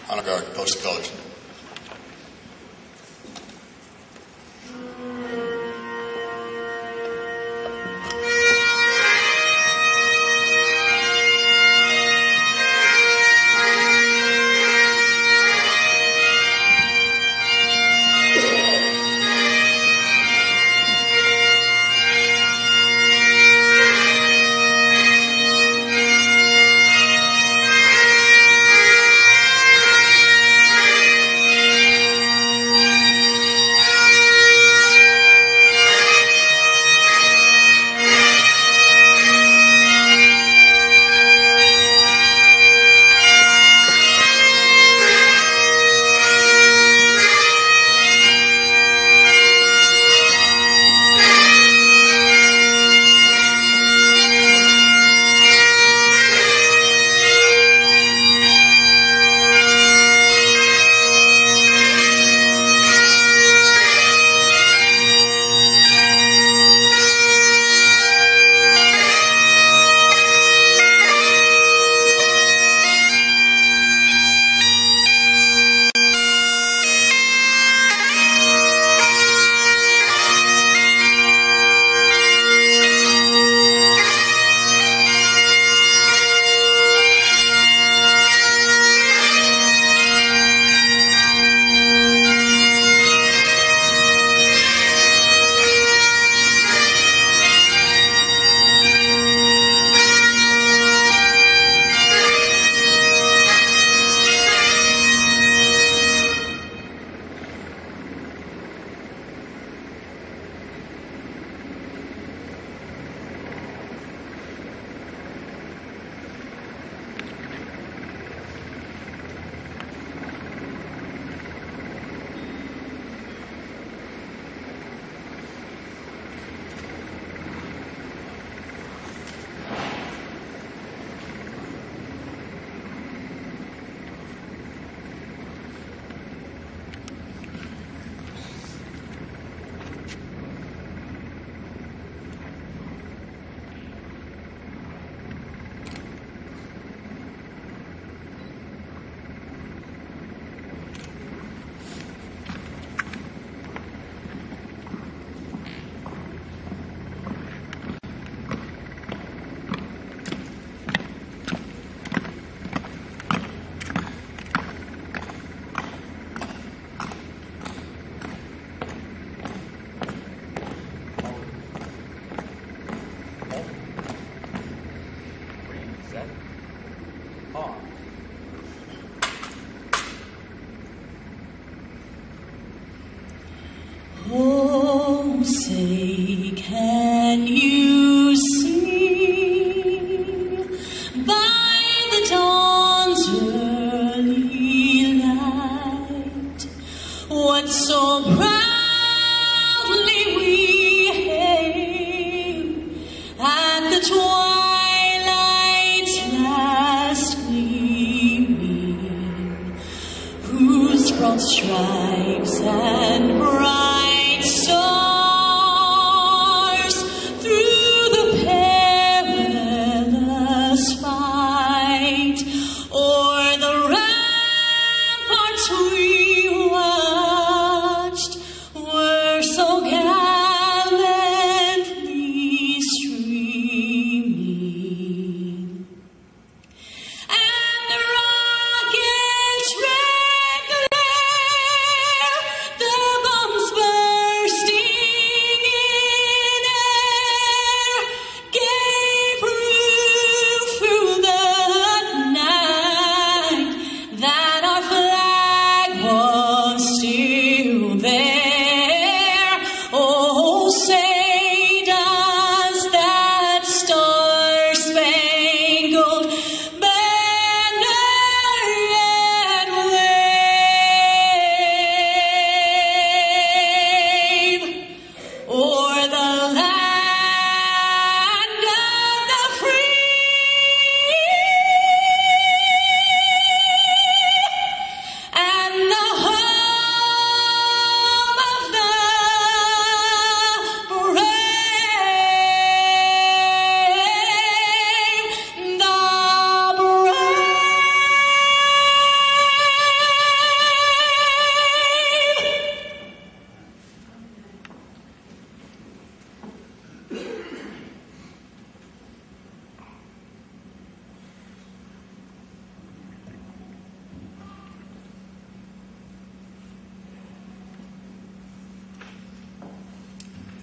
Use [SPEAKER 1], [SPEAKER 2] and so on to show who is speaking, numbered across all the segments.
[SPEAKER 1] Honor Guard, post the colors.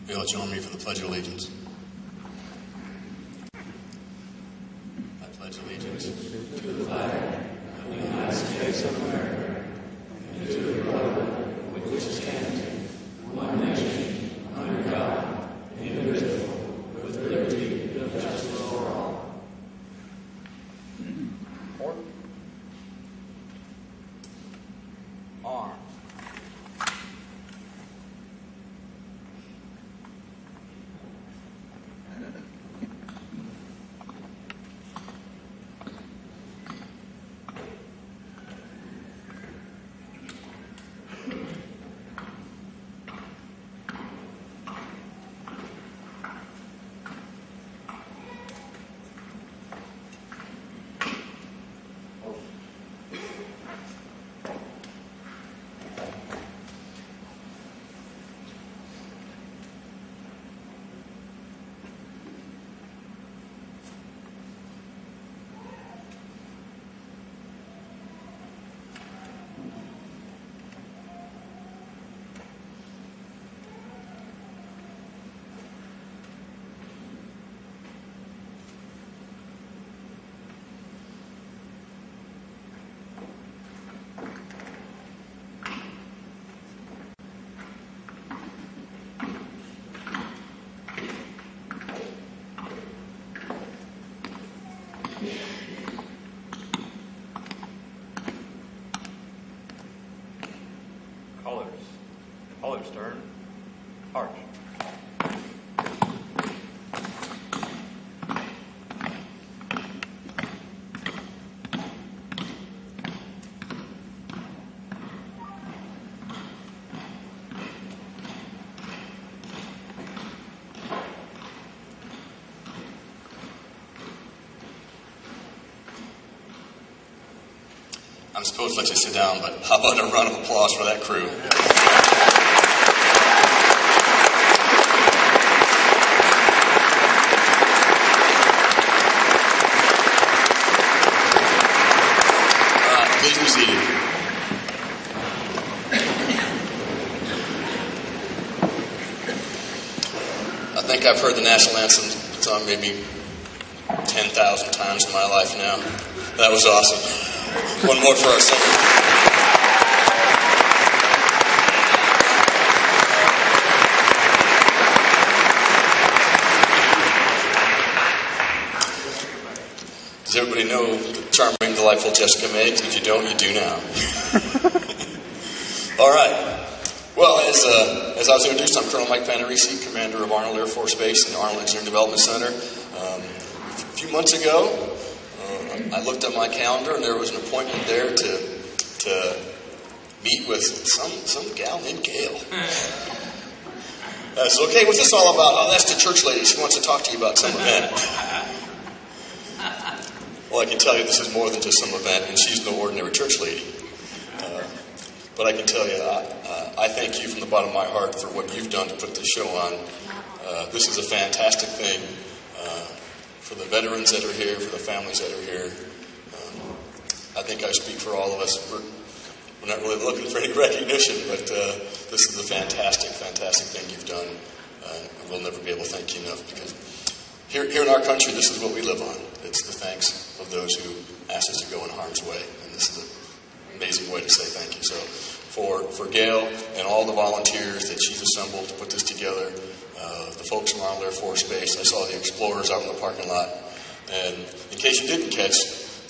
[SPEAKER 1] You'll join me for the Pledge of Allegiance. I pledge allegiance to the flag of the United States of America and to the republic with which it stands, one nation, under God, indivisible, with liberty and justice for all.
[SPEAKER 2] Arms. Colors turn. Arch.
[SPEAKER 1] I'm supposed to let you sit down, but how about a round of applause for that crew? Please be seated. I think I've heard the national anthem sung maybe 10,000 times in my life now. That was awesome. One more for our singer. Does everybody know the charming, delightful Jessica Meigs? If you don't, you do now. All right. Well, as I was introduced, I'm Colonel Mike Panarisi, Commander of Arnold Air Force Base and the Arnold Engineering Development Center. A few months ago, I looked at my calendar and there was an appointment there to meet with some gal named Gail. I said, okay, what's this all about? Oh, that's the church lady. She wants to talk to you about some event. Well, I can tell you this is more than just some event, and she's no ordinary church lady. But I can tell you, I thank you from the bottom of my heart for what you've done to put this show on. This is a fantastic thing for the veterans that are here, for the families that are here. I think I speak for all of us. We're not really looking for any recognition, but this is a fantastic, fantastic thing you've done. And we'll never be able to thank you enough, because here in our country, this is what we live on. It's the thanks of those who asked us to go in harm's way. And this is an amazing way to say thank you. So for Gail and all the volunteers that she's assembled to put this together, the folks from Arnold Air Force Base, I saw the Explorers out in the parking lot. And in case you didn't catch,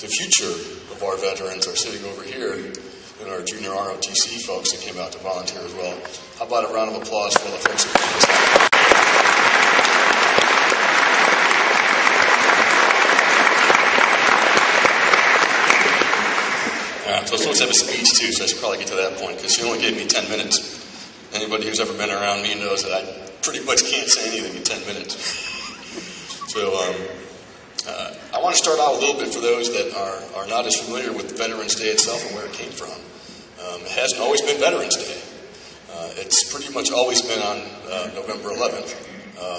[SPEAKER 1] the future of our veterans are sitting over here, and our junior ROTC folks that came out to volunteer as well. How about a round of applause for the folks that did this? So I was supposed to have a speech too, so I should probably get to that point, because she only gave me 10 minutes. Anybody who's ever been around me knows that I pretty much can't say anything in 10 minutes. So I want to start out a little bit for those that are not as familiar with Veterans Day itself and where it came from. It hasn't always been Veterans Day. It's pretty much always been on November 11th,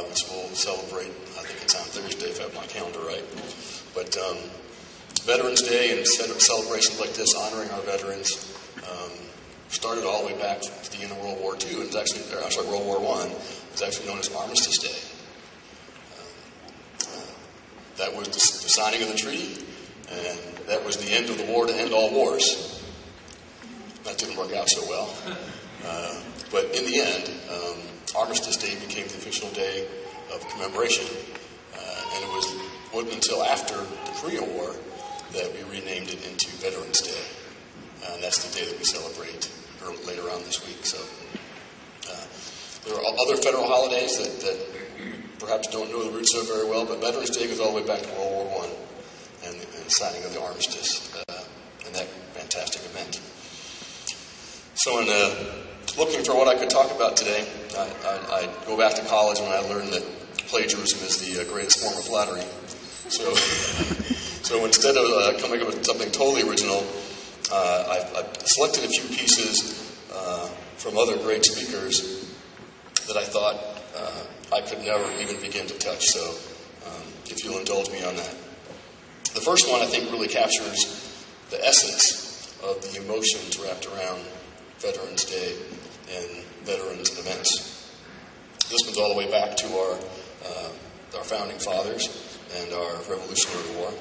[SPEAKER 1] which we'll celebrate. I think it's on Thursday if I have my calendar right. But Veterans Day and celebrations like this, honoring our veterans, started all the way back to the end of World War II, and World War I. It's actually known as Armistice Day. That was the signing of the treaty, and that was the end of the war to end all wars. That didn't work out so well. But in the end, Armistice Day became the official day of commemoration. And it wasn't until after the Korean War that we renamed it into Veterans Day. And that's the day that we celebrate later on this week. So there are other federal holidays that we perhaps don't know the roots of very well, but Veterans Day goes all the way back to World War I and the signing of the armistice and that fantastic event. So in looking for what I could talk about today, I go back to college when I learned that plagiarism is the greatest form of flattery. So instead of coming up with something totally original, I've selected a few pieces from other great speakers that I thought I could never even begin to touch. So if you'll indulge me on that. The first one I think really captures the essence of the emotions wrapped around Veterans Day and veterans events. This one's all the way back to our founding fathers and our Revolutionary War.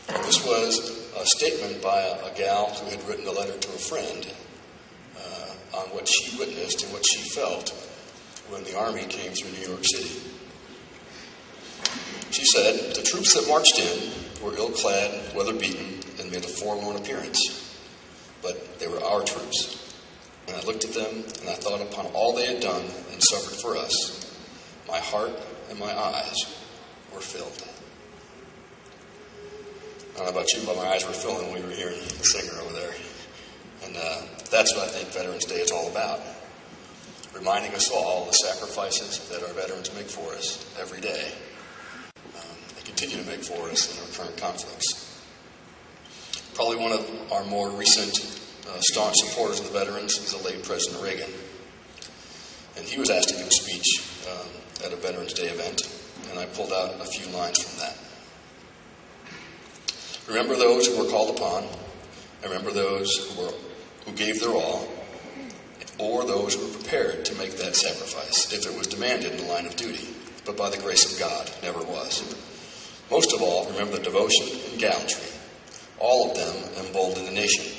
[SPEAKER 1] And this was a statement by a gal who had written a letter to a friend on what she witnessed and what she felt when the Army came through New York City. She said, "The troops that marched in were ill-clad, weather-beaten, and made a forlorn appearance. But they were our troops. And I looked at them, and I thought upon all they had done and suffered for us. My heart and my eyes were filled." I don't know about you, but my eyes were filling when we were hearing the singer over there. And that's what I think Veterans Day is all about. Reminding us all the sacrifices that our veterans make for us every day. They continue to make for us in our current conflicts. Probably one of our more recent staunch supporters of the veterans is the late President Reagan. And he was asked to give a speech at a Veterans Day event, and I pulled out a few lines from that. "Remember those who were called upon, and remember those who gave their all, or those who were prepared to make that sacrifice if it was demanded in the line of duty, but by the grace of God, never was. Most of all, remember the devotion and gallantry. All of them emboldened the nation.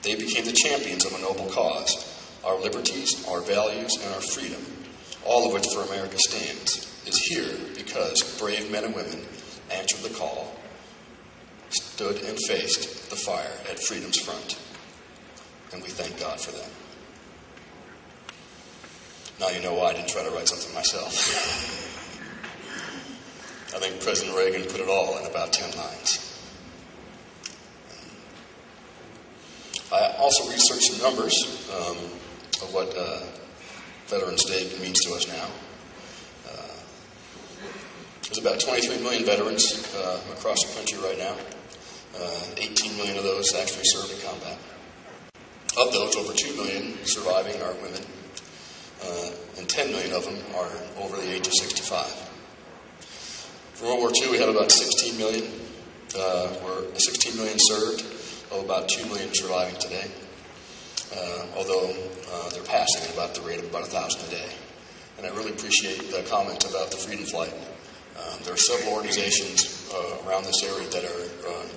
[SPEAKER 1] They became the champions of a noble cause, our liberties, our values, and our freedom, all of which for America stands, is here because brave men and women answered the call, stood and faced the fire at freedom's front. And we thank God for them." Now you know why I didn't try to write something myself. I think President Reagan put it all in about 10 lines. I also researched some numbers of what Veterans Day means to us now. There's about 23 million veterans across the country right now. 18 million of those actually serve in combat. Of those, over 2 million surviving are women, and 10 million of them are over the age of 65. For World War II, we have about 16 million. 16 million served, of about 2 million surviving today, although they're passing at about the rate of about 1,000 a day. And I really appreciate the comment about the Freedom Flight. There are several organizations around this area that are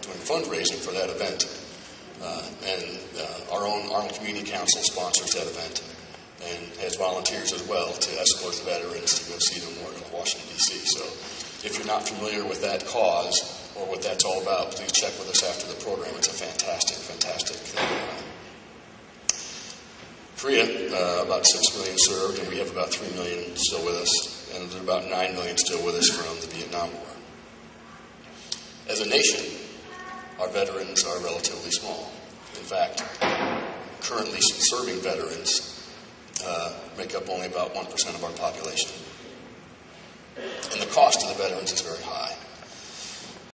[SPEAKER 1] doing fundraising for that event. And our own Arnold Community Council sponsors that event and has volunteers as well to escort the veterans to go see the Memorial in Washington, D.C. So if you're not familiar with that cause or what that's all about, please check with us after the program. It's a fantastic thing. Korea, about 6 million served, and we have about 3 million still with us, and there's about 9 million still with us from the Vietnam War. As a nation, our veterans are relatively small. In fact, currently serving veterans make up only about 1% of our population. And the cost to the veterans is very high.